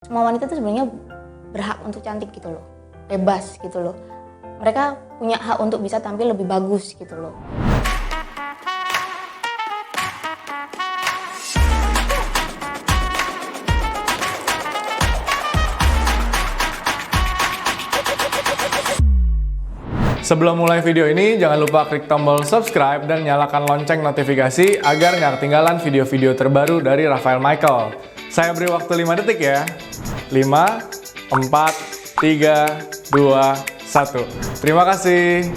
Semua wanita itu sebenarnya berhak untuk cantik gitu loh, bebas gitu loh. Mereka punya hak untuk bisa tampil lebih bagus gitu loh. Sebelum mulai video ini, jangan lupa klik tombol subscribe dan nyalakan lonceng notifikasi agar nggak ketinggalan video-video terbaru dari Rafael Michael. Saya beri waktu 5 detik ya. 5, 4, 3, 2, 1. Terima kasih.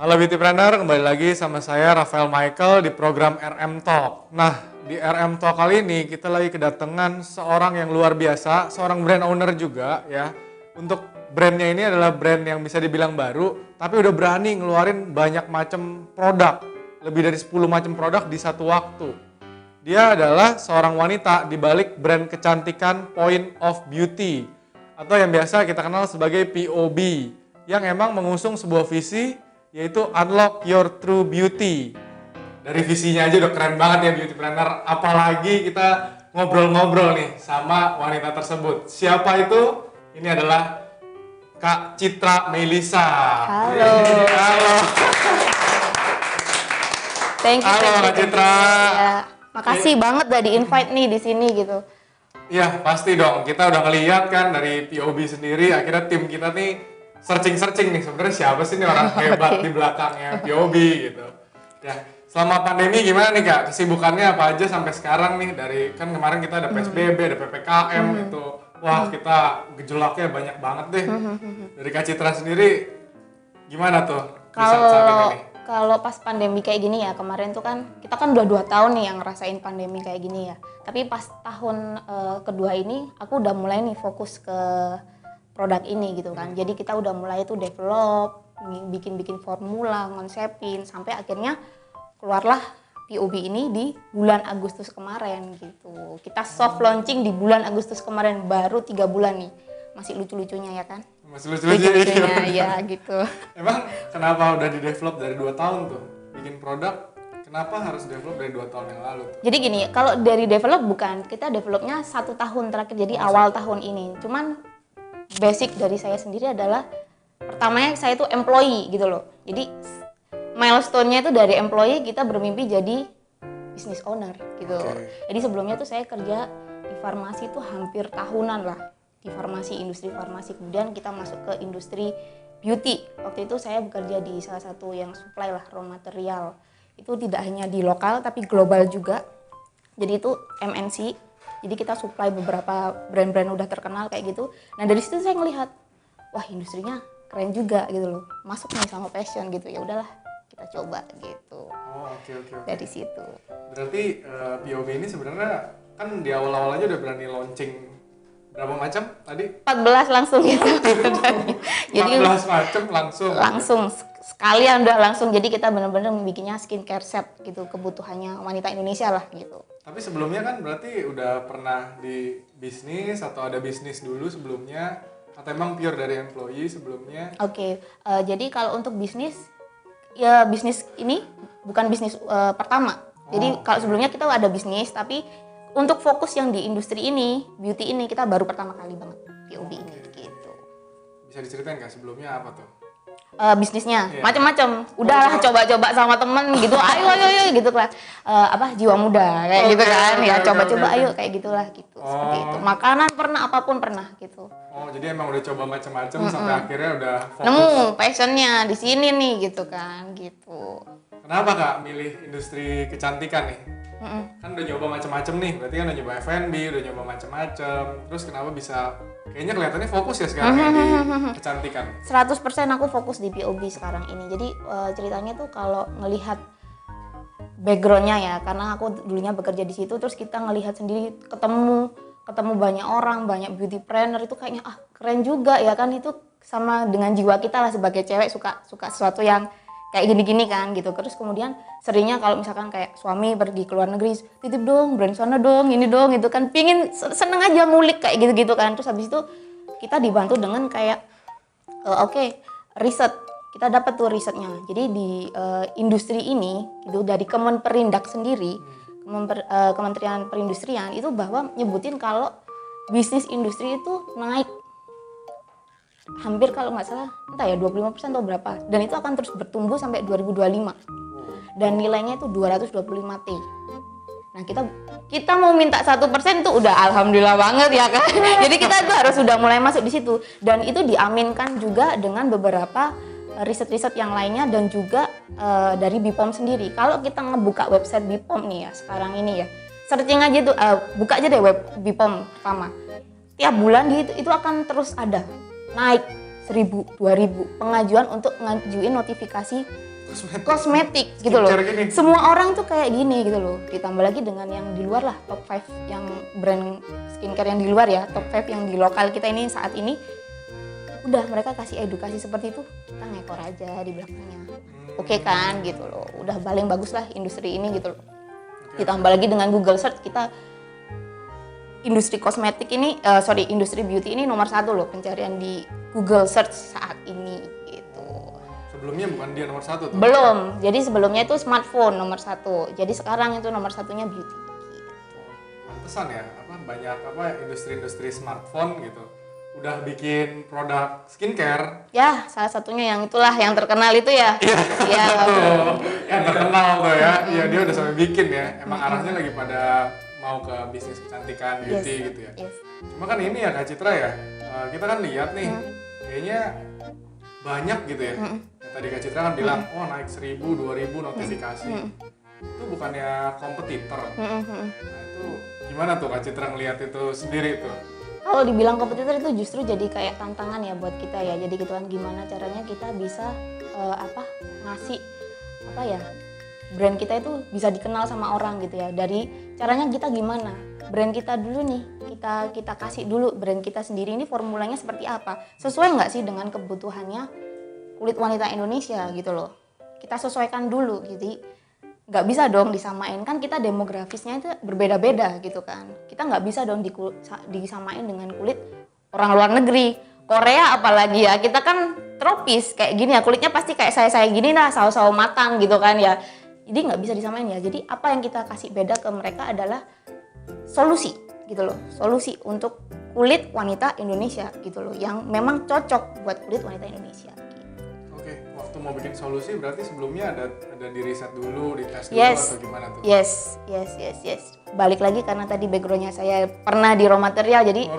Halo Beautypreneur, kembali lagi sama saya Rafael Michael di program RM Talk. Nah, di RM Talk kali ini kita lagi kedatangan seorang yang luar biasa, seorang brand owner juga ya. Untuk brandnya ini adalah brand yang bisa dibilang baru, tapi udah berani ngeluarin banyak macam produk. Lebih dari 10 macam produk di satu waktu. Dia adalah seorang wanita di balik brand kecantikan Point of Beauty, atau yang biasa kita kenal sebagai POB, yang emang mengusung sebuah visi, yaitu Unlock Your True Beauty. Dari visinya aja udah keren banget ya Beautypreneur, apalagi kita ngobrol-ngobrol nih sama wanita tersebut. Siapa itu? Ini adalah Kak Citra Melisa. Halo. Halo. Thank you. Halo Kak Citra. Ya, makasih banget udah di-invite nih di sini gitu. Iya pasti dong, kita udah ngeliat kan dari POB sendiri, akhirnya tim kita nih searching nih sebenarnya siapa sih nih orang hebat di belakangnya POB gitu. Ya, selama pandemi gimana nih Kak, kesibukannya apa aja sampai sekarang nih, dari kan kemarin kita ada PSBB, ada PPKM gitu. Wah kita gejolaknya banyak banget deh. Dari Kak Citra sendiri gimana tuh di saat ini? Kalau pas pandemi kayak gini ya, kemarin tuh kan kita kan udah 2 tahun nih yang ngerasain pandemi kayak gini ya. Tapi pas tahun kedua ini aku udah mulai nih fokus ke produk ini gitu kan. Jadi kita udah mulai tuh develop, bikin formula, ngonsepin, sampai akhirnya keluarlah POB ini di bulan Agustus kemarin gitu. Kita soft launching di bulan Agustus kemarin, baru 3 bulan nih. Masih lucu-lucunya ya kan? Masih lucu-lucunya ya gitu. Emang kenapa udah di-develop dari 2 tahun tuh? Bikin produk, kenapa harus develop dari 2 tahun yang lalu tuh? Jadi gini, kalau dari develop bukan, kita developnya 1 tahun terakhir, jadi awal tahun ini. Cuman basic dari saya sendiri adalah, pertamanya saya tuh employee gitu loh. Jadi milestone-nya itu dari employee kita bermimpi jadi business owner gitu. Jadi sebelumnya tuh saya kerja di farmasi tuh hampir tahunan lah. Di farmasi, industri farmasi, kemudian kita masuk ke industri beauty. Waktu itu saya bekerja di salah satu yang supply lah raw material. Itu tidak hanya di lokal tapi global juga. Jadi itu MNC. Jadi kita supply beberapa brand-brand udah terkenal kayak gitu. Nah dari situ saya ngelihat, wah industrinya keren juga gitu loh. Masuk nih sama passion gitu. Ya udahlah kita coba gitu. Oh oke. Dari situ. Berarti POB ini sebenarnya kan di awal-awal aja udah berani launching berapa macam tadi? 14 langsung gitu. Jadi 14 macam langsung sekalian udah langsung. Jadi kita benar-benar bikinnya skincare set gitu, kebutuhannya wanita Indonesia lah gitu. Tapi sebelumnya kan berarti udah pernah di bisnis atau ada bisnis dulu sebelumnya, atau emang pure dari employee sebelumnya? Oke, jadi kalau untuk bisnis, ya bisnis ini bukan bisnis pertama. Jadi kalau sebelumnya kita ada bisnis, tapi untuk fokus yang di industri ini, beauty ini, kita baru pertama kali banget POB ini gitu. Bisa diceritain nggak sebelumnya apa tuh? Bisnisnya macam-macam, udahlah coba-coba sama temen gitu, ayo gitu lah, jiwa muda kayak gitu kan, ya coba-coba ayo kayak gitulah gitu, seperti itu. Makanan pernah, apapun pernah gitu. Oh jadi emang udah coba macam-macam sampai akhirnya udah fokus. Nemu passionnya di sini nih gitu kan, gitu. Kenapa Kak milih industri kecantikan nih? Kan udah nyoba macam-macam nih, berarti kan udah nyoba F&B, udah nyoba macam-macam. Terus kenapa bisa, kayaknya kelihatannya fokus ya sekarang ya di kecantikan? 100% aku fokus di POB sekarang ini. Jadi ceritanya tuh kalau ngelihat backgroundnya ya, karena aku dulunya bekerja di situ, terus kita ngelihat sendiri, ketemu banyak orang, banyak beautypreneur, itu kayaknya keren juga ya kan, itu sama dengan jiwa kita lah sebagai cewek, suka sesuatu yang kayak gini-gini kan gitu. Terus kemudian seringnya kalau misalkan kayak suami pergi ke luar negeri, titip dong brand sana dong, ini dong, itu kan pingin seneng aja ngulik kayak gitu-gitu kan. Terus habis itu kita dibantu dengan kayak riset, kita dapat tuh risetnya. Jadi di industri ini itu dari Kemenperindak sendiri, Kementerian Perindustrian itu bahwa nyebutin kalau bisnis industri itu naik hampir kalau nggak salah entah ya 25% atau berapa, dan itu akan terus bertumbuh sampai 2025 dan nilainya itu 225 T. Nah kita mau minta 1% itu udah alhamdulillah banget ya kan. Jadi kita tuh harus sudah mulai masuk di situ, dan itu diaminkan juga dengan beberapa riset-riset yang lainnya dan juga dari BPOM sendiri. Kalau kita ngebuka website BPOM nih ya sekarang ini ya, searching aja tuh, buka aja deh web BPOM pertama. Tiap bulan itu akan terus ada naik 1.000, 2.000 pengajuan untuk ngajuin notifikasi kosmetik gitu loh. Gini. Semua orang tuh kayak gini gitu loh. Ditambah lagi dengan yang di luar lah, top 5 yang brand skincare yang di luar ya, top 5 yang di lokal kita ini saat ini. Udah mereka kasih edukasi seperti itu, kita ngekor aja di belakangnya. Oke kan gitu loh. Udah paling bagus lah industri ini gitu loh. Ditambah lagi dengan Google Search, kita industri kosmetik ini, industri beauty ini nomor 1 loh pencarian di Google Search saat ini gitu. Sebelumnya bukan dia nomor 1 tuh? Belum, jadi sebelumnya itu smartphone nomor 1, jadi sekarang itu nomor 1-nya beauty gitu. Pantesan ya, banyak industri-industri smartphone gitu udah bikin produk skincare. Ya, salah satunya yang itulah yang terkenal itu ya. Iya. Yang terkenal tuh ya. Iya, dia udah sampai bikin ya. Emang arahnya lagi pada mau ke bisnis kecantikan, beauty gitu ya. Yes. Cuma kan ini ya Kak Citra ya, kita kan lihat nih, kayaknya banyak gitu ya. Yang tadi Kak Citra kan bilang, naik 1.000, 2.000 notifikasi. Itu bukannya kompetitor. Nah itu gimana tuh Kak Citra ngelihat itu sendiri tuh? Kalau dibilang kompetitor itu justru jadi kayak tantangan ya buat kita ya. Jadi gitu kan, gimana caranya kita bisa ngasih brand kita itu bisa dikenal sama orang gitu ya. Dari caranya kita gimana? Brand kita dulu nih, kita kasih dulu brand kita sendiri ini formulanya seperti apa? Sesuai nggak sih dengan kebutuhannya kulit wanita Indonesia gitu loh. Kita sesuaikan dulu gitu. Nggak bisa dong disamain, kan kita demografisnya itu berbeda-beda gitu kan. Kita nggak bisa dong disamain dengan kulit orang luar negeri. Korea apalagi ya, kita kan tropis kayak gini ya, kulitnya pasti kayak saya gini lah, sawo-sawo matang gitu kan ya. Jadi nggak bisa disamain ya. Jadi apa yang kita kasih beda ke mereka adalah solusi gitu loh. Solusi untuk kulit wanita Indonesia gitu loh, yang memang cocok buat kulit wanita Indonesia. Waktu mau bikin solusi berarti sebelumnya ada di riset dulu, dites dulu atau gimana tuh? Yes. Balik lagi karena tadi backgroundnya saya pernah di raw material, jadi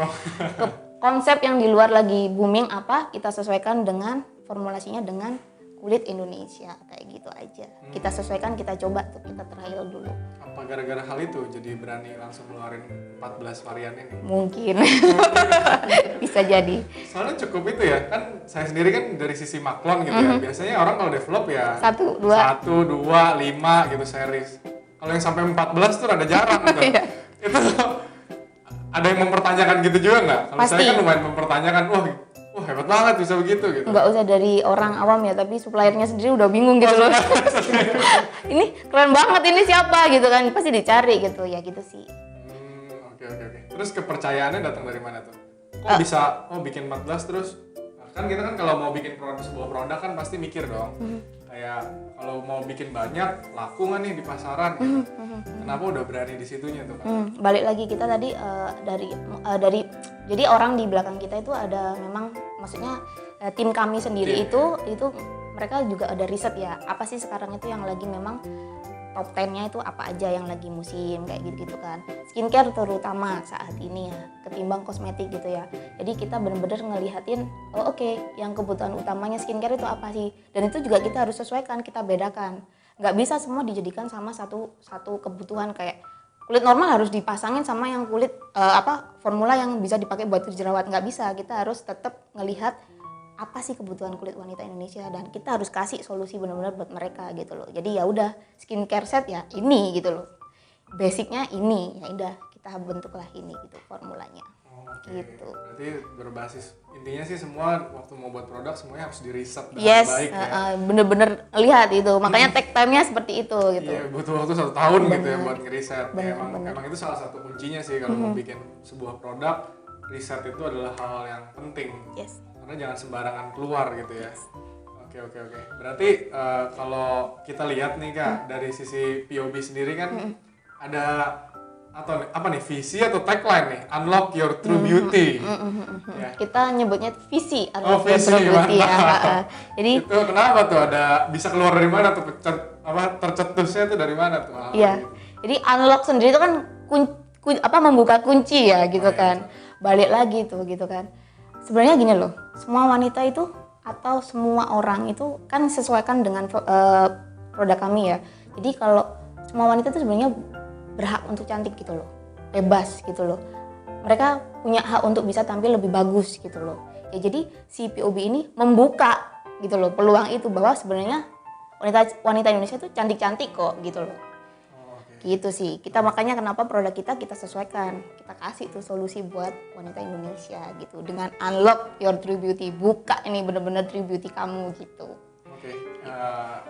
konsep yang di luar lagi booming apa, kita sesuaikan dengan formulasinya dengan kulit Indonesia kayak gitu aja. Kita sesuaikan, kita coba tuh, kita trial dulu. Apa gara-gara hal itu jadi berani langsung ngeluarin 14 varian ini? Mungkin. Bisa jadi. Soalnya cukup itu ya, kan saya sendiri kan dari sisi maklon gitu ya. Biasanya orang kalau develop ya 1, 2, 5 gitu series. Kalau yang sampai 14 tuh rada jarang gitu. Itu ada yang mempertanyakan gitu juga nggak? Kalau saya kan lumayan mempertanyakan, wah hebat banget bisa begitu gitu. Nggak usah dari orang awam ya, tapi suppliernya sendiri udah bingung gitu loh. Ini keren banget, ini siapa gitu kan, pasti dicari gitu ya gitu sih. Oke. Terus kepercayaannya datang dari mana tuh? Kok bisa bikin 14 terus? Nah, kan kita kan kalau mau bikin sebuah produk kan pasti mikir dong. Kayak kalau mau bikin banyak, laku nggak nih di pasaran gitu. Kenapa udah berani di situnya tuh kan? Balik lagi kita tadi dari jadi orang di belakang kita itu ada memang, maksudnya tim kami sendiri itu mereka juga ada riset ya, apa sih sekarang itu yang lagi memang top 10-nya itu apa aja yang lagi musim kayak gitu kan. Skincare terutama saat ini ya, ketimbang kosmetik gitu ya. Jadi kita benar-benar ngelihatin, yang kebutuhan utamanya skincare itu apa sih? Dan itu juga kita harus sesuaikan, kita bedakan. Nggak bisa semua dijadikan sama satu kebutuhan, kayak kulit normal harus dipasangin sama yang kulit formula yang bisa dipakai buat jerawat, nggak bisa. Kita harus tetap ngelihat apa sih kebutuhan kulit wanita Indonesia, dan kita harus kasih solusi benar-benar buat mereka gitu loh. Jadi ya udah, skincare set ya ini gitu loh, basicnya ini, ya udah kita bentuklah ini gitu formulanya. Gitu. Berarti berbasis, intinya sih semua waktu mau buat produk semuanya harus di riset dengan baik ya. Bener-bener lihat itu, makanya take time-nya seperti itu gitu. Iya, butuh waktu 1 tahun gitu ya buat ngeriset. Emang itu salah satu kuncinya sih kalau mau bikin sebuah produk, riset itu adalah hal yang penting. Yes. Karena jangan sembarangan keluar gitu ya. Oke. Berarti kalau kita lihat nih Kak, dari sisi POB sendiri kan ada atau apa nih, visi atau tagline nih, unlock your true beauty. Ya. Kita nyebutnya visi Oh, unlock your visi, true beauty ya. mantap. Jadi Itu kenapa tuh, ada bisa keluar dari mana tuh, tercetusnya tuh dari mana tuh? iya. Gitu. Jadi unlock sendiri itu kan membuka kunci ya gitu iya. kan. Balik lagi tuh gitu kan. Sebenarnya gini loh, semua wanita itu atau semua orang itu kan sesuaikan dengan produk kami ya. Jadi kalau semua wanita itu sebenarnya berhak untuk cantik gitu loh, bebas gitu loh. Mereka punya hak untuk bisa tampil lebih bagus gitu loh. Ya jadi si POB ini membuka gitu loh peluang itu, bahwa sebenarnya wanita Indonesia itu cantik-cantik kok gitu loh. Gitu sih. Kita makanya kenapa produk kita sesuaikan. Kita kasih tuh solusi buat wanita Indonesia gitu. Dengan unlock your true beauty. Buka ini bener-bener true beauty kamu gitu. Oke.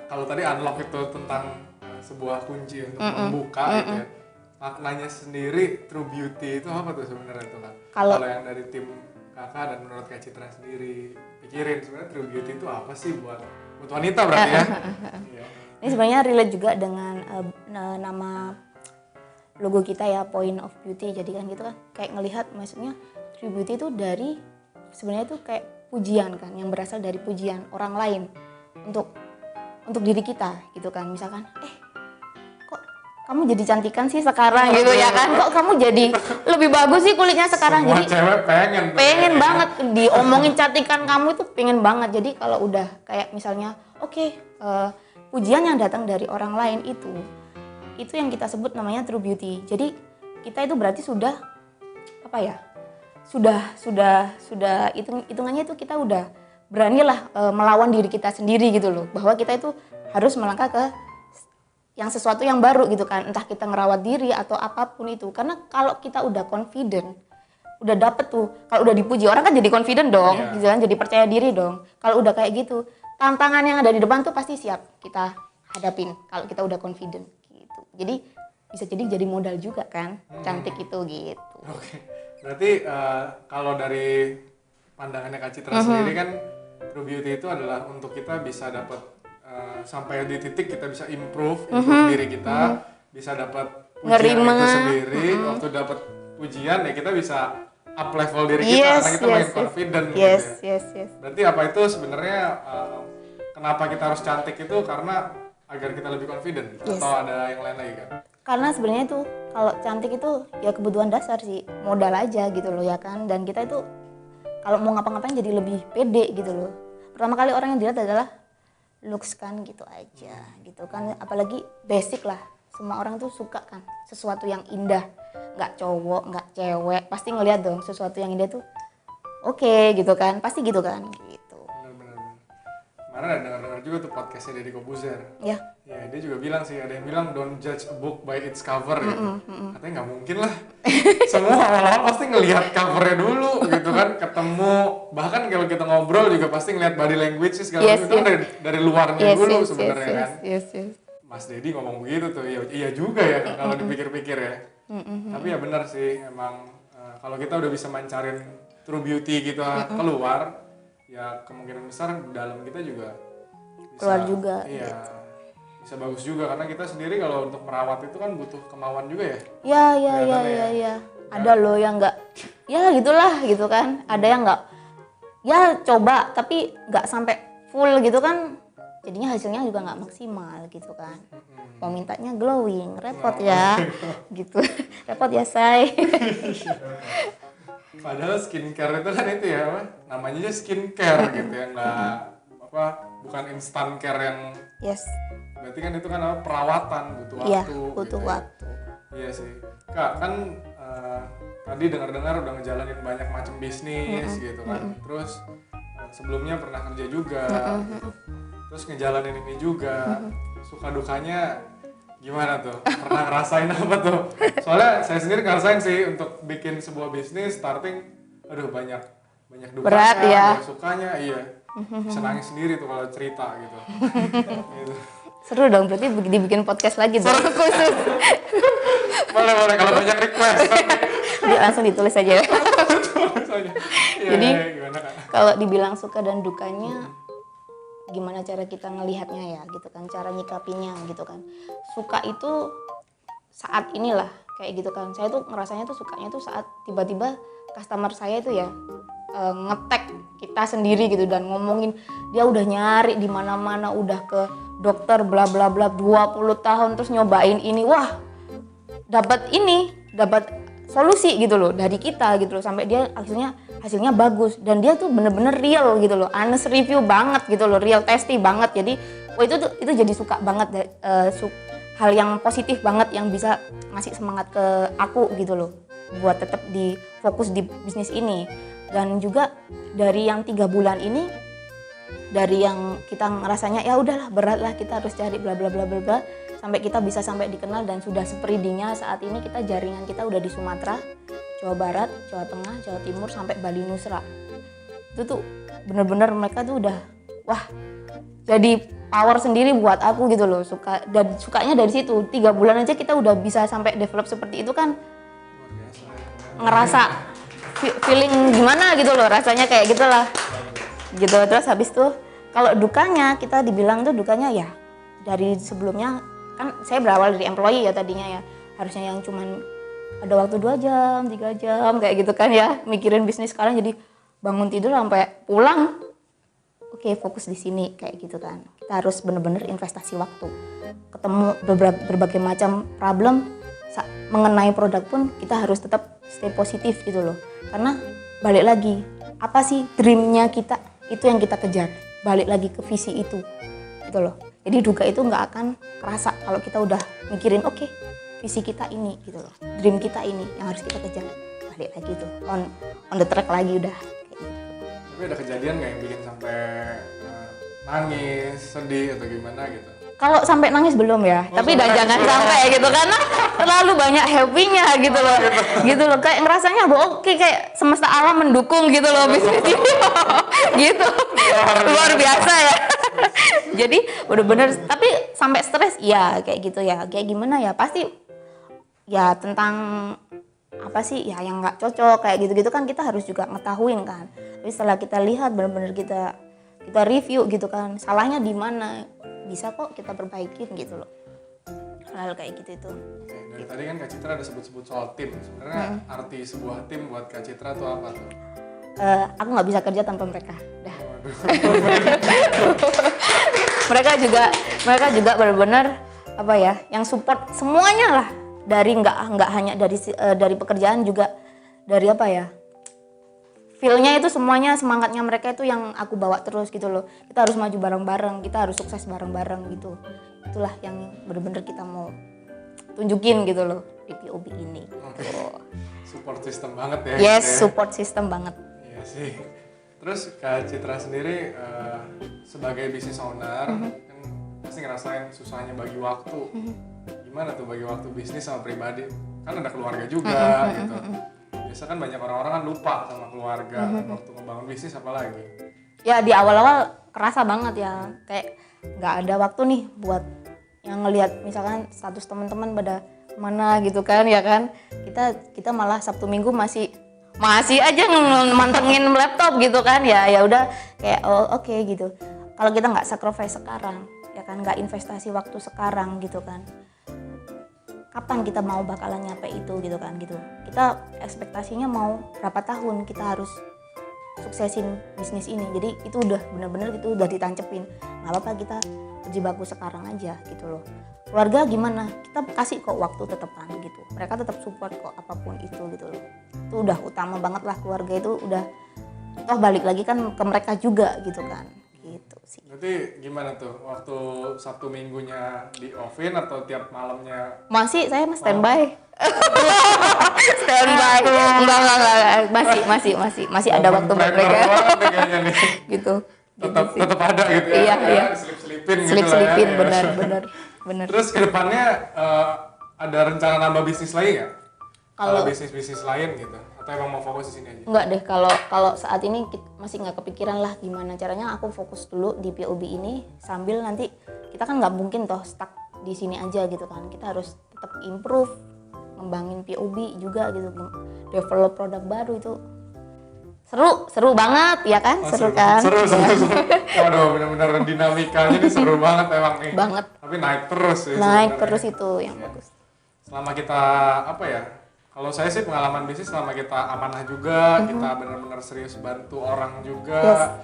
Kalau tadi unlock itu tentang sebuah kunci untuk membuka gitu ya. Maknanya sendiri true beauty itu apa tuh sebenarnya tuh Kak? Kalau yang dari tim Kakak dan menurut Kak Citra sendiri pikirin sebenarnya true beauty itu apa sih buat wanita berarti ya? Iya. Ini sebenarnya relate juga dengan nama logo kita ya, point of beauty. Jadi kan gitu kan, kayak ngelihat maksudnya true beauty itu dari sebenarnya itu kayak pujian kan, yang berasal dari pujian orang lain untuk diri kita gitu kan. Misalkan kok kamu jadi cantikan sih sekarang gitu ya kan, kok kamu jadi lebih bagus sih kulitnya sekarang. Semua Jadi cewek pengen banget diomongin cantikan kamu itu, pengen banget. Jadi kalau udah kayak misalnya pujian yang datang dari orang lain itu yang kita sebut namanya true beauty. Jadi kita itu berarti sudah hitungannya itu kita udah beranilah melawan diri kita sendiri gitu loh, bahwa kita itu harus melangkah ke yang sesuatu yang baru gitu kan, entah kita ngerawat diri atau apapun itu. Karena kalau kita udah confident, udah dapet tuh, kalau udah dipuji orang kan jadi confident dong, gitu kan, jadi percaya diri dong. Kalau udah kayak gitu, tantangan yang ada di depan tuh pasti siap kita hadapin kalau kita udah confident gitu. Jadi bisa jadi modal juga kan, cantik itu gitu. Oke. Berarti kalau dari pandangannya Kak Citra sendiri kan, true beauty itu adalah untuk kita bisa dapat sampai di titik kita bisa improve diri kita, bisa dapat pujian itu sendiri. Waktu dapat pujian ya kita bisa up level diri kita karena kita makin confident gitu ya. Berarti apa itu sebenarnya kenapa kita harus cantik itu karena agar kita lebih confident atau ada yang lain lagi kan? Karena sebenarnya itu kalau cantik itu ya kebutuhan dasar sih, modal aja gitu loh ya kan. Dan kita itu kalau mau ngapa-ngapain jadi lebih pede gitu loh. Pertama kali orang yang dilihat adalah looks kan gitu aja gitu kan. Apalagi basic lah, semua orang tuh suka kan sesuatu yang indah. Nggak cowok, nggak cewek, pasti ngeliat dong sesuatu yang indah tuh oke gitu kan, pasti gitu kan gitu. Benar. Kemarin ada dengar juga tuh podcastnya Deddy Kobuzer. Ya, dia juga bilang sih, ada yang bilang don't judge a book by its cover gitu. Katanya nggak mungkin lah. Semua awal-awal pasti ngelihat covernya dulu gitu kan, ketemu, bahkan kalau kita ngobrol juga pasti ngelihat body language sih segala macam. Itu kan dari luarnya dulu sebenarnya kan. Mas Deddy ngomong begitu tuh, iya juga ya kalau dipikir-pikir ya. Tapi ya benar sih, emang kalau kita udah bisa mancarin true beauty kita keluar, ya kemungkinan besar dalam kita juga bisa, keluar juga. Iya, bisa bagus juga karena kita sendiri kalau untuk merawat itu kan butuh kemauan juga ya. Iya. Ada loh yang nggak, ya gitulah gitu kan. Ada yang nggak, ya coba tapi nggak sampai full gitu kan. Jadinya hasilnya juga nggak maksimal gitu kan. Mau mintanya glowing, repot ya, gitu. Repot ya say. Padahal skincare itu kan itu ya, namanya aja skincare gitu ya, bukan instant care yang. Berarti kan itu kan perawatan, butuh waktu. Iya, butuh gitu waktu. Iya sih, Kak kan tadi dengar-dengar udah ngejalanin banyak macam bisnis gitu kan. Terus sebelumnya pernah kerja juga, gitu. Terus ngejalanin ini juga, suka dukanya gimana tuh? Pernah ngerasain apa tuh? Soalnya saya sendiri ngerasain sih untuk bikin sebuah bisnis starting, aduh banyak dukanya, berat ya. banyak sukanya, iya. Bisa nangis sendiri tuh kalau cerita gitu. Gitu. Seru dong, berarti dibikin podcast lagi dong. Boleh kalau banyak request. Langsung ditulis aja. Jadi gimana, Kak? kalau dibilang suka dan dukanya, gimana cara kita ngelihatnya ya gitu kan, cara nyikapinya gitu kan. Suka itu saat inilah kayak gitu kan. Saya tuh ngerasanya tuh sukanya tuh saat tiba-tiba customer saya itu ya nge-tag kita sendiri gitu dan ngomongin dia udah nyari di mana-mana, udah ke dokter bla bla bla 20 tahun terus nyobain ini, wah dapat solusi gitu loh dari kita gitu loh, sampai dia hasilnya bagus dan dia tuh bener-bener real gitu loh, honest review banget gitu loh, real testy banget. Jadi wah itu jadi suka banget, hal yang positif banget yang bisa ngasih semangat ke aku gitu loh buat tetap fokus di bisnis ini. Dan juga dari yang 3 bulan ini, dari yang kita ngerasanya ya udahlah berat lah, kita harus cari bla bla bla bla bla, sampai kita bisa sampai dikenal dan sudah sepertinya saat ini kita jaringan kita udah di Sumatera, Jawa Barat, Jawa Tengah, Jawa Timur sampai Bali Nusra. Itu tuh bener-bener mereka tuh udah wah jadi power sendiri buat aku gitu loh. Sukanya dari situ. 3 bulan aja kita udah bisa sampai develop seperti itu kan, ngerasa feeling gimana gitu loh, rasanya kayak gitulah gitu. Terus habis itu kalau dukanya, kita dibilang tuh dukanya ya dari sebelumnya kan saya berawal dari employee ya tadinya ya, harusnya yang cuman ada waktu 2 jam 3 jam kayak gitu kan ya mikirin bisnis. Sekarang jadi bangun tidur sampai pulang oke, fokus di sini kayak gitu kan. Kita harus bener-bener investasi waktu, ketemu berbagai macam problem mengenai produk pun kita harus tetap stay positif gitu loh. Karena balik lagi, apa sih dreamnya kita, itu yang kita kejar, balik lagi ke visi itu gitu loh. Jadi duga itu nggak akan kerasa kalau kita udah mikirin oke, visi kita ini gitu loh, dream kita ini yang harus kita kejar, balik lagi tuh on the track lagi udah kayak gitu. Tapi ada kejadian nggak yang bikin sampai nangis, sedih atau gimana gitu? Kalau sampai nangis belum ya, tapi jangan sampai gitu karena terlalu banyak happy-nya gitu loh. Gitu loh, kayak ngerasanya oke, kayak semesta alam mendukung gitu loh bisnis ini. Gitu. Luar biasa ya. Jadi bener-bener, tapi sampai stres iya kayak gitu ya. Kayak gimana ya, pasti ya tentang apa sih ya yang nggak cocok kayak gitu-gitu kan kita harus juga ngetahuin kan. Tapi setelah kita lihat bener-bener kita review gitu kan, salahnya di mana, bisa kok kita perbaikin gitu loh, hal kayak gitu itu. Oke, dari tadi kan Kak Citra ada sebut-sebut soal tim. Sebenarnya arti sebuah tim buat Kak Citra itu apa tuh? Aku nggak bisa kerja tanpa mereka. Dah. mereka juga benar-benar apa ya, yang support semuanya lah, dari nggak hanya dari pekerjaan, juga dari apa ya, feel-nya itu semuanya, semangatnya mereka itu yang aku bawa terus gitu loh. Kita harus maju bareng-bareng, kita harus sukses bareng-bareng gitu. Itulah yang benar-benar kita mau tunjukin gitu loh di POB ini. Oke. Support system banget ya. Yes, gitu ya. Support system banget. Iya sih. Terus Kak Citra sendiri sebagai business owner kan pasti ngerasain susahnya bagi waktu. Gimana tuh bagi waktu bisnis sama pribadi? Kan ada keluarga juga gitu. Biasa kan banyak orang-orang kan lupa sama keluarga waktu membangun bisnis apalagi. Ya di awal-awal kerasa banget ya, kayak nggak ada waktu nih buat yang ngelihat misalkan status teman-teman pada mana gitu kan ya kan. Kita malah Sabtu Minggu masih aja mantengin laptop gitu kan ya udah kayak oke gitu. Kalau kita nggak sacrifice sekarang ya kan, nggak investasi waktu sekarang gitu kan, kapan kita mau bakalan nyampe itu gitu kan gitu. Kita ekspektasinya mau berapa tahun kita harus suksesin bisnis ini. Jadi itu udah bener-bener itu udah ditancepin. Nggak apa-apa kita berjibaku sekarang aja gitu loh. Keluarga gimana? Kita kasih kok waktu tetepan gitu. Mereka tetap support kok apapun itu gitu loh. Itu udah utama banget lah, keluarga itu udah, toh balik lagi kan ke mereka juga gitu kan. Gitu sih. Berarti gimana tuh waktu Sabtu Minggunya di off-in atau tiap malamnya? Masih saya standby. Standby. Enggak. Masih ada waktu buat mereka. Gitu. Tetap ada gitu ya. Iya. Selip-selipin gitu Selip-selipin lah ya. benar. Terus ke depannya ada rencana nambah bisnis lagi nggak? Kalau Kalau bisnis lain gitu? Atau emang mau fokus di sini aja? enggak deh, kalau saat ini masih nggak kepikiran lah gimana caranya aku fokus dulu di POB ini, sambil nanti kita kan nggak mungkin toh stuck di sini aja gitu kan. Kita harus tetap improve, ngembangin POB juga gitu, develop produk baru. Itu seru banget ya kan? Seru kan? Seru. Waduh, benar-benar dinamikanya ini seru banget emang nih. Banget. Tapi naik terus ya. Naik terus itu yang bagus. selama kita apa ya? Kalau saya sih pengalaman bisnis selama kita amanah juga, kita benar-benar serius bantu orang juga,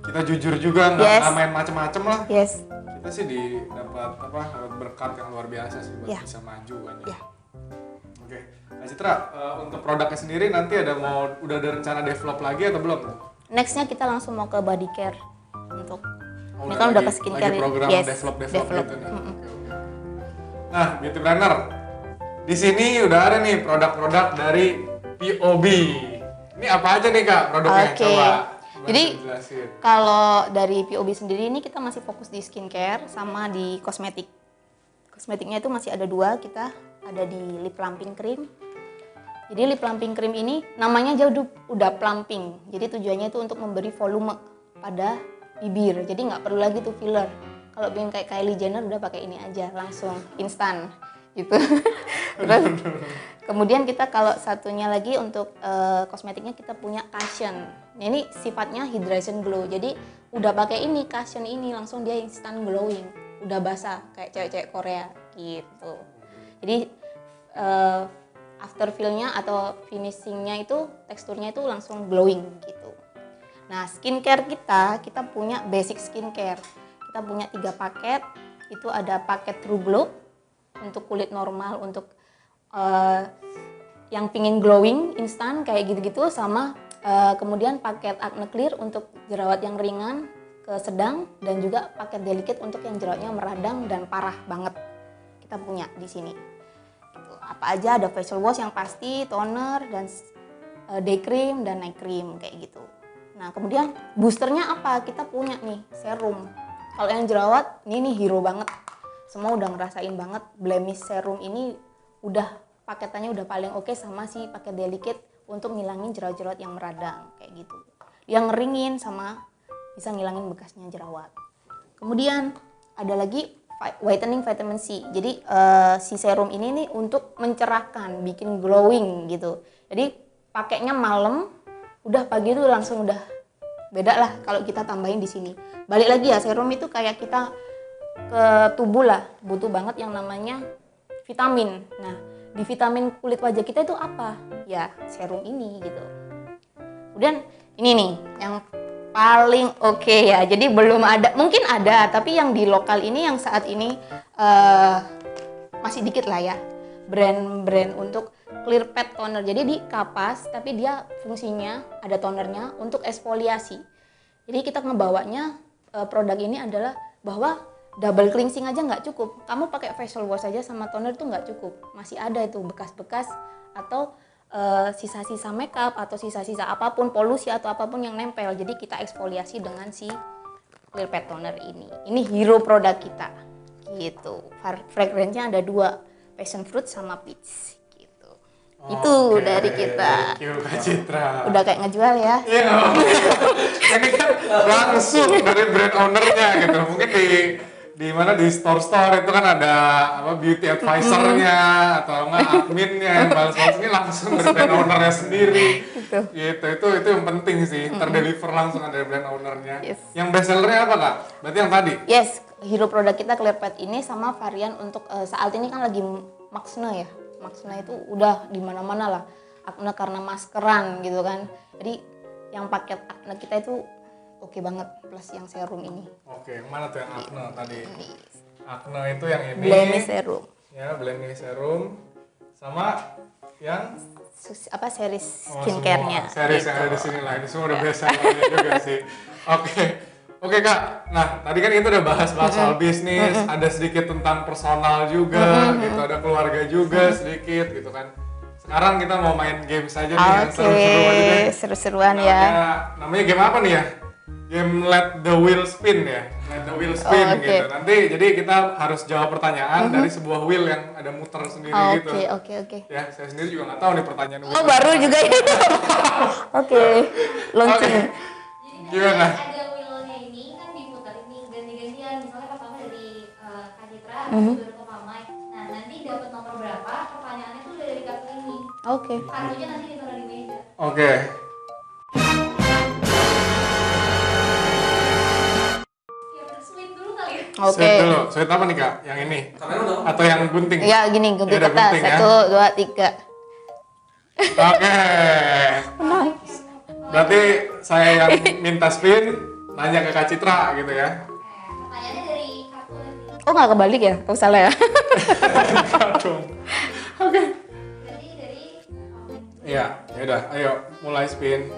kita jujur juga, nggak main macem-macem lah. Kita sih dapat berkat yang luar biasa sih buat bisa maju kan ya. Oke, Kak Citra, untuk produknya sendiri nanti udah ada rencana develop lagi atau belum? Nextnya kita langsung mau ke body care untuk ini kan udah ke skincare. Lagi program develop gitu nih. Nah, beauty planner, di sini udah ada nih produk-produk dari POB. Ini apa aja nih Kak produknya? Coba. Jadi kalau dari POB sendiri ini kita masih fokus di skincare sama di kosmetik. Kosmetiknya itu masih ada 2, kita ada di lip plumping cream. Jadi lip plumping cream ini namanya aja udah plumping. Jadi tujuannya itu untuk memberi volume pada bibir. Jadi nggak perlu lagi tuh filler. Kalau pengen kayak Kylie Jenner udah pakai ini aja langsung instan gitu. Terus kemudian kita kalau satunya lagi untuk kosmetiknya kita punya cushion. Nah, ini sifatnya hydration glow. Jadi udah pakai ini cushion ini langsung dia instant glowing. Udah basah kayak cewek-cewek Korea gitu. Jadi after feel-nya atau finishing-nya itu teksturnya itu langsung glowing gitu. Nah, skincare kita punya basic skincare. Kita punya 3 paket. Itu ada paket True Glow untuk kulit normal, untuk yang pingin glowing instan kayak gitu-gitu, sama kemudian paket Acne Clear untuk jerawat yang ringan ke sedang, dan juga paket Delicate untuk yang jerawatnya meradang dan parah banget. Kita punya di sini. Gitu. Apa aja ada facial wash yang pasti, toner dan day cream dan night cream kayak gitu. Nah, kemudian boosternya apa? Kita punya nih serum. Kalau yang jerawat ini nih hero banget. Semua udah ngerasain banget blemish serum ini udah paketannya udah paling oke sama si paket Delicate untuk ngilangin jerawat-jerawat yang meradang kayak gitu. Yang ngeringin sama bisa ngilangin bekasnya jerawat. Kemudian ada lagi whitening vitamin C. Jadi si serum ini nih untuk mencerahkan, bikin glowing gitu. Jadi pakainya malam, udah pagi itu langsung udah beda lah kalau kita tambahin di sini. Balik lagi ya, serum itu kayak kita ke tubuh lah, butuh banget yang namanya vitamin. Nah, di vitamin kulit wajah kita itu apa? Ya, serum ini gitu. Kemudian ini nih yang paling oke ya. Jadi belum ada, mungkin ada, tapi yang di lokal ini yang saat ini masih dikit lah ya. Brand-brand untuk clear pad toner. Jadi di kapas, tapi dia fungsinya ada tonernya untuk eksfoliasi. Jadi kita ngebawanya produk ini adalah bahwa double cleansing aja nggak cukup. Kamu pakai facial wash aja sama toner itu nggak cukup. Masih ada itu bekas-bekas atau sisa-sisa makeup atau sisa-sisa apapun, polusi atau apapun yang nempel. Jadi kita eksfoliasi dengan si clear pad toner ini. Ini hero produk kita. Gitu. Fragrance-nya ada 2, passion fruit sama peach. Itu dari kita. Thank you Kak Citra. Udah kayak ngejual ya. Iya. Ini kan langsung dari brand ownernya gitu. Mungkin di mana di store-store itu kan ada apa beauty advisor-nya atau enggak adminnya yang balas-balas, ini langsung dari brand ownernya sendiri. Gitu. Itu yang penting sih. Terdeliver langsung dari brand ownernya. Yang best sellernya apa Kak? Berarti yang tadi? Yes, hero produk kita clear pad ini sama varian untuk saat ini kan lagi Maxne ya. Maxne itu udah di mana-mana lah. Acne karena maskeran gitu kan. Jadi yang paket acne kita itu oke banget, plus yang serum ini. Oke, mana tuh yang acne tadi? Acne itu yang ini. Blemish serum. Ya, blemish serum. Sama yang apa series skincare-nya. Series yang ada di sini lah. Ini semua udah biasa juga sih. Oke Kak, nah tadi kan kita udah bahas soal bisnis, ada sedikit tentang personal juga, gitu, ada keluarga juga sedikit gitu kan. Sekarang kita mau main game saja nih, yang seru-seru aja deh. Seru-seruan ya. Namanya game apa nih ya? Game Let the Wheel Spin ya, Let the Wheel Spin gitu. Nanti jadi kita harus jawab pertanyaan dari sebuah wheel yang ada muter sendiri gitu. Oke. Ya, saya sendiri juga nggak tahu nih pertanyaan wheel. Oh, baru juga ya. Oke, launching. Gimana? Baru ke Mamai. Nah, nanti dapat nomor berapa, pertanyaannya tuh udah dari kartu ini. Oke. Kartunya nanti ditaruh di meja. Oke. Ya, swing dulu kali ya. Oke. Sweet dulu. Sweet apa nih Kak? Yang ini? Atau yang gunting? Ya gini, gunting Yaudah, kertas. gunting ya. 1, 2, 3. Oke. Berarti saya yang minta spin, nanya ke Kak Citra gitu ya. Pertanyaannya dari kartu lagi. Oh nggak kebalik ya? Oh salah ya? Aduh. Oke. Berarti dari Iya, yaudah. Ayo mulai spin.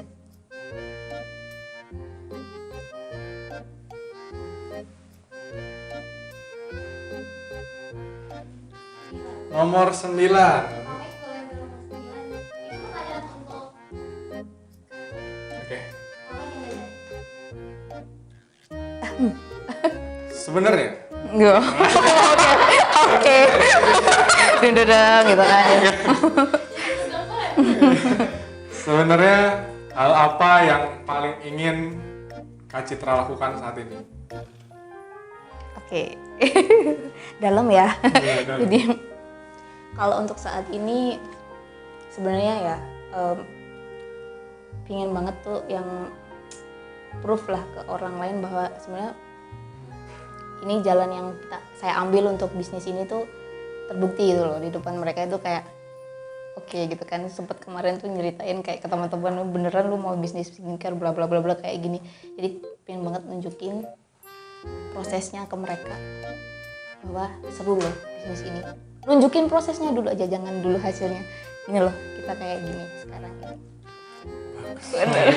Nomor 9. Pamek boleh bernomor 9. Itu pertanyaan untuk Oke. Pamek yang beda. Sebenarnya Enggak. Oke. Deng gitu kan. Sebenarnya hal apa yang paling ingin Kak Citra lakukan saat ini? Oke. Dalam ya. Iya, dalam. Jadi kalau untuk saat ini sebenarnya ya pingin banget tuh yang proof lah ke orang lain bahwa sebenarnya ini jalan yang saya ambil untuk bisnis ini tuh terbukti gitu loh di depan mereka itu kayak oke gitu kan. Sempet kemarin tuh nyeritain kayak ke teman-teman, beneran lu mau bisnis skincare bla bla bla bla kayak gini. Jadi pengen banget nunjukin prosesnya ke mereka bahwa seru loh bisnis ini. Nunjukin prosesnya dulu aja, jangan dulu hasilnya. Ini loh kita kayak gini sekarang ini. Bener.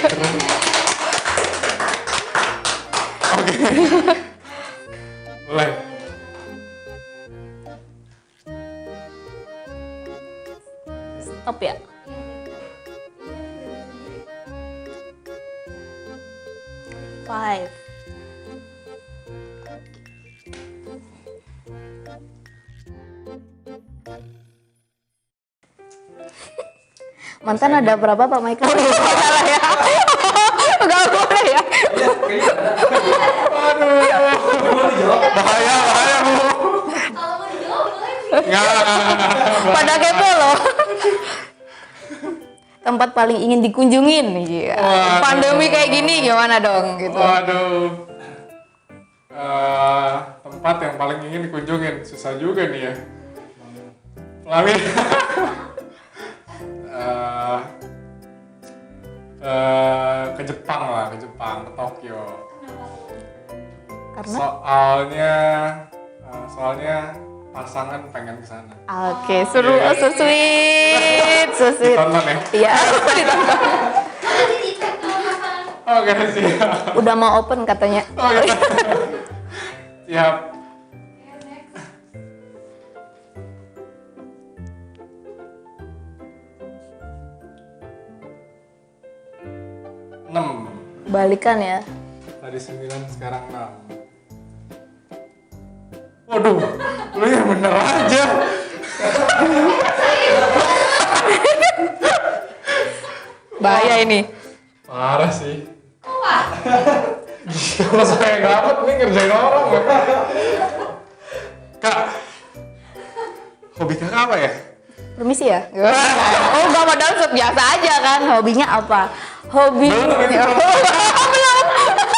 Mulai. Stop ya. Five. Mantan ada berapa Pak Michael? Salah ya. Enggak boleh ya. Bahaya Bu. Kalau mau dijawab boleh sih. Nggak. Pada kepo loh. Tempat paling ingin dikunjungin nih. Waduh. Pandemi kayak gini gimana dong gitu. Waduh. Tempat yang paling ingin dikunjungin, susah juga nih ya. Flamin. Ke Jepang lah, ke Jepang, ke Tokyo. Karena Soalnya pasangan pengen ke sana. oke, seru, so sweet, so sweet. Ditonton ya? Iya, ditonton. Nanti dicek kalau pasangan. Oke, siap. Udah mau open katanya. Oh, iya. Siap. Oke, next. Enam. Balikan ya. Tadi 9, sekarang 6. Waduh, lu yang bener aja. Bahaya ini. Parah sih. Kalau saya nggak dapet nih ngerjain orang. Kak, hobi kakak apa ya? Permisi ya. Oh, enggak padahal biasa aja kan. Hobinya apa? Hobi. Belum, ini belum. Belum.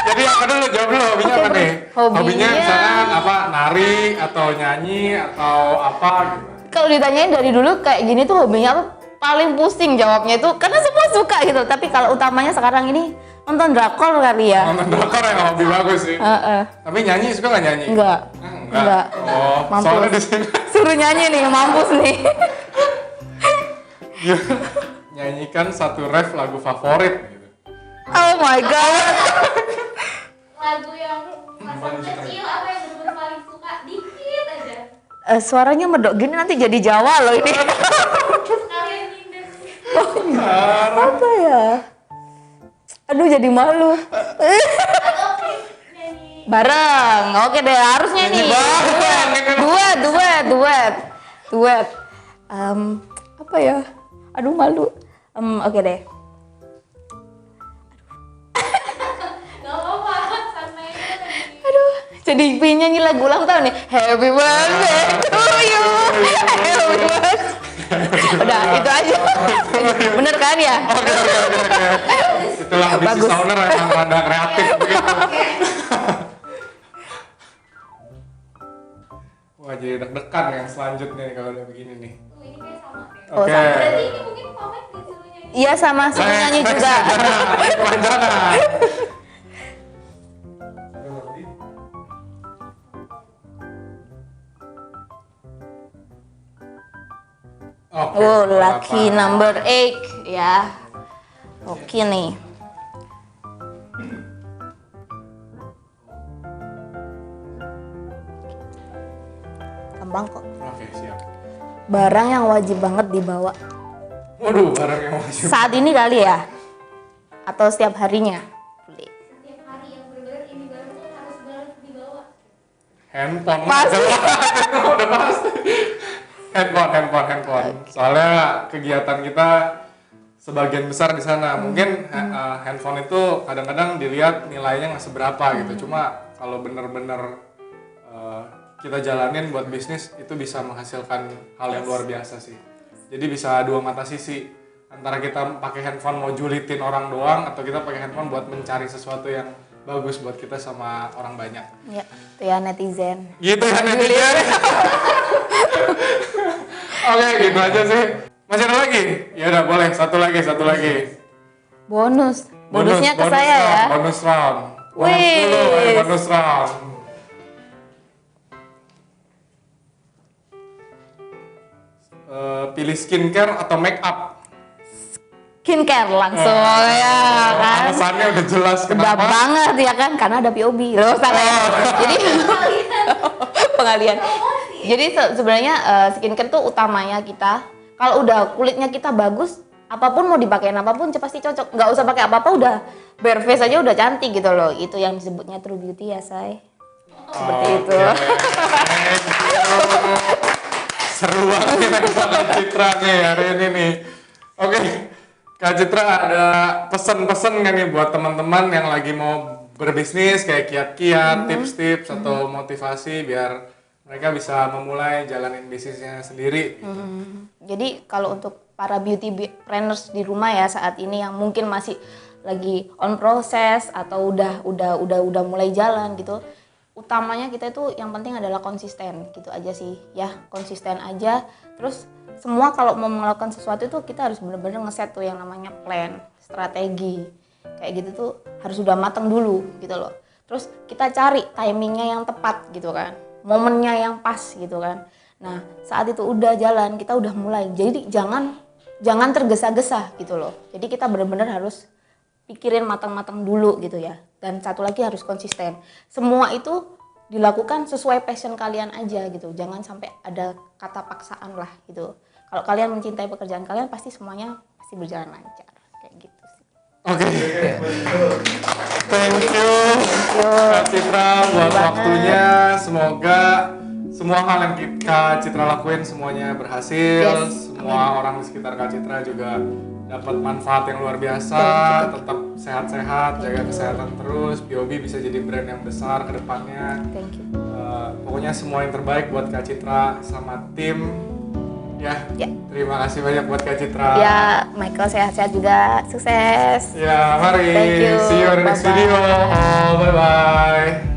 Jadi apa dulu, jawab dulu hobinya apa nih? Hobinya misalkan apa, nari atau nyanyi atau apa gitu. Kalau ditanyain dari dulu kayak gini tuh hobinya apa? Paling pusing jawabnya itu karena semua suka gitu. Tapi kalau utamanya sekarang ini nonton drakor kali ya. Nonton drakor yang hobi bagus sih. Heeh. Tapi nyanyi suka nggak nyanyi? Enggak. Enggak. Oh, Mampus. soalnya di sini Suruh nyanyi nih, mampus nih. nyanyikan satu ref lagu favorit gitu. Oh my god. Lagu yang masa kecil apa yang bener-bener paling suka dikit aja. Suaranya medok gini nanti jadi Jawa loh ini. Sekalian nyindir. Apa ya? Aduh jadi malu. Atau Chris nyanyi. Bareng, oke deh harusnya nih. Duet. Apa ya? Aduh malu. Oke deh. Gak apa-apa, santai aja tadi. Aduh, jadi pengen nyanyi lagu ulang tahun nih. Happy birthday to you. Happy birthday. Udah, itu aja. Bener kan ya? Oke. Itulah bisnis Bagus. owner yang rada kreatif begitu. jadi deg-degan yang selanjutnya nih kalau udah begini nih. Tuh, ini kayak sama deh. Oh, Oke. sama. Berarti ini mungkin Pak Mike disuruh nyanyi. Iya sama suruh nyanyi juga. Kelancaran. Oke. Oh, lucky apa? number 8 ya. Oke nih. Gampang kok. Oke, siap. Barang yang wajib banget dibawa. Waduh, barang yang wajib. Saat ini kali ya? Atau setiap harinya? Boleh. Setiap hari yang benar-benar ini barang tuh harus banget dibawa. Handphone. Pasti. Udah pasti. Handphone. Soalnya kegiatan kita sebagian besar di sana. Mungkin handphone itu kadang-kadang dilihat nilainya nggak seberapa gitu. Cuma kalau bener-bener kita jalanin buat bisnis itu bisa menghasilkan hal yang luar biasa sih. Jadi bisa dua mata sisi. Antara kita pakai handphone mau julitin orang doang atau kita pakai handphone buat mencari sesuatu yang bagus buat kita sama orang banyak. Ya, itu ya netizen. Gitu ya netizen. Oke, gitu aja sih. Masih ada lagi? Ya udah boleh, satu lagi. Bonus. Bonusnya ke bonus saya round, ya. Bonus round. Wih. Bonus round. Pilih skincare atau make up? Skincare langsung ya kan. Alasannya udah jelas Udah kenapa. banget ya kan karena ada POB loh salah ya. Jadi pengalian. Jadi sebenarnya skincare tuh utamanya kita kalau udah kulitnya kita bagus, apapun mau dipakein apapun pasti cocok. Nggak usah pakai apa-apa udah bare face aja udah cantik gitu loh. Itu yang disebutnya true beauty ya, say. Seperti itu. Seru banget Kak Citra nih hari ini nih. Oke, Kak Citra ada pesan-pesan nggak nih buat teman-teman yang lagi mau berbisnis kayak kiat-kiat, tips-tips atau motivasi biar mereka bisa memulai jalanin bisnisnya sendiri. Jadi kalau untuk para beauty planners di rumah ya saat ini yang mungkin masih lagi on proses atau udah mulai jalan gitu, utamanya kita itu yang penting adalah konsisten gitu aja sih ya, konsisten aja. Terus semua kalau mau melakukan sesuatu itu kita harus benar-benar ngeset tuh yang namanya plan, strategi kayak gitu tuh harus udah matang dulu gitu loh. Terus kita cari timingnya yang tepat gitu kan, momennya yang pas gitu kan. Nah saat itu udah jalan, kita udah mulai, jadi jangan tergesa-gesa gitu loh. Jadi kita benar-benar harus pikirin matang-matang dulu gitu ya. Dan satu lagi harus konsisten. Semua itu dilakukan sesuai passion kalian aja gitu. Jangan sampai ada kata paksaan lah gitu. Kalau kalian mencintai pekerjaan kalian pasti semuanya pasti berjalan lancar. Kayak gitu sih. Oke. Thank you. Kak Citra buat waktunya. Semoga semua hal yang Kak Citra lakuin semuanya berhasil. Yes. Semua orang di sekitar Kak Citra juga dapat manfaat yang luar biasa, tetap sehat-sehat, jaga kesehatan terus, POB bisa jadi brand yang besar ke depannya. Thank you. Pokoknya semua yang terbaik buat Kak Citra sama tim. Ya, Ya. terima kasih banyak buat Kak Citra. Ya, Michael sehat-sehat juga. Sukses. Ya, mari. Thank you. See you in the next Bye-bye. video. Bye-bye.